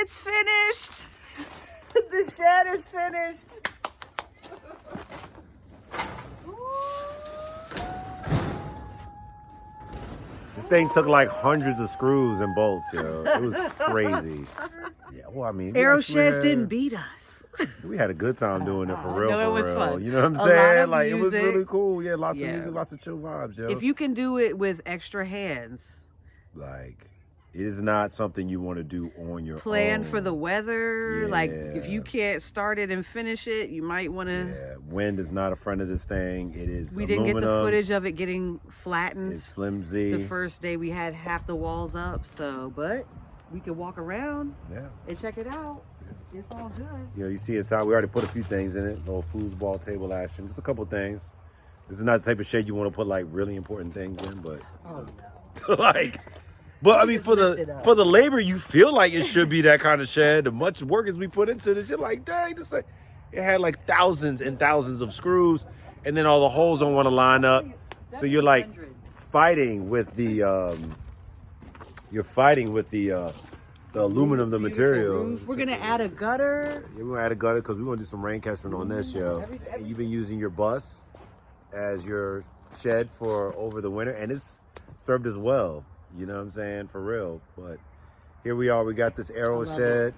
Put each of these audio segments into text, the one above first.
it's finished. The shed is finished. This thing took like hundreds of screws and bolts, yo. It was crazy. Yeah, well, I mean, Arrow sheds didn't beat us. We had a good time doing it for real. No, it was real. fun. You know what I'm A lot saying? of Like music. it was really cool. Yeah, lots of music, lots of chill vibes, yo. If you can do it with extra hands, like it is not something you want to do on your own. Plan for the weather. Yeah. Like if you can't start it and finish it, you might want to. Yeah, wind is not a friend of this thing. It is. We aluminum. didn't get the footage of it getting flattened. It's flimsy. The first day we had half the walls up, but we could walk around and check it out. It's all good. You know, you see inside, we already put a few things in it. Little foosball table action. Just a couple things. This is not the type of shed you want to put like really important things in, but like, but I mean for the labor, you feel like it should be that kind of shed. The much work as we put into this, you're like, dang, this thing. It had like thousands and thousands of screws, and then all the holes don't want to line up. So you're like fighting with the aluminum, the material. We're gonna add a gutter. Yeah, we're gonna add a gutter because we're gonna do some rain catchment on this, yo. And you've been using your bus as your shed for over the winter, and it's served as well. You know what I'm saying? For real. But here we are. We got this arrow shed.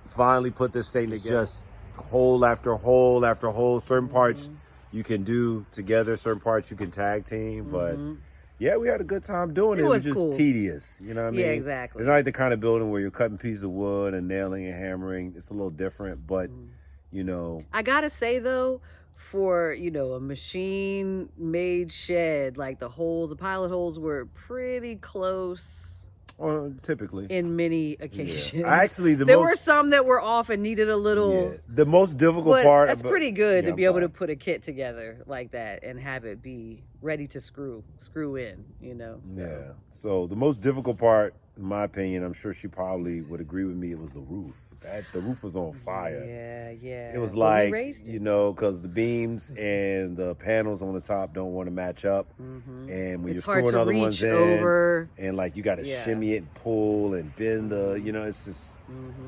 Finally put this thing together. Just hole after hole after hole. Certain parts you can do together. Certain parts you can tag team. But yeah, we had a good time doing it. It was just cool. Tedious. You know what I mean? Yeah, exactly. It's not like the kind of building where you're cutting pieces of wood and nailing and hammering. It's a little different, but you know. I gotta say though, for a machine-made shed, like the pilot holes were pretty close. Typically. In many occasions. Yeah. Actually, there were some that were off and needed a little. Yeah. The most difficult part. That's pretty good to be able to put a kit together like that and have it be ready to screw in. So. Yeah. So the most difficult part, in my opinion, I'm sure she probably would agree with me. It was the roof. The roof was on fire. Yeah. It was like, because the beams and the panels on the top don't want to match up. And when you're screwing other ones in, and like you got to shimmy it and pull and bend it's just.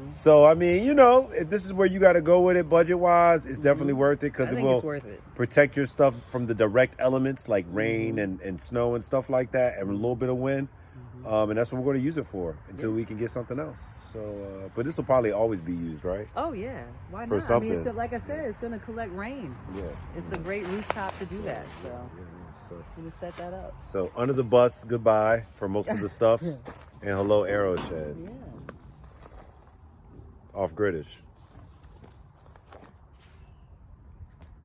So, I mean, if this is where you got to go with it budget-wise, it's definitely worth it because it will protect your stuff from the direct elements like rain and snow and stuff like that and a little bit of wind. And that's what we're going to use it for until we can get something else. So, but this will probably always be used, right? Oh, yeah. Why not? For something. I mean, like I said, it's going to collect rain. Yeah. It's a great rooftop to do that. So, so I'm going to set that up. So, under the bus, goodbye for most of the stuff. And hello, Arrow Shed. Yeah. Off-gridish.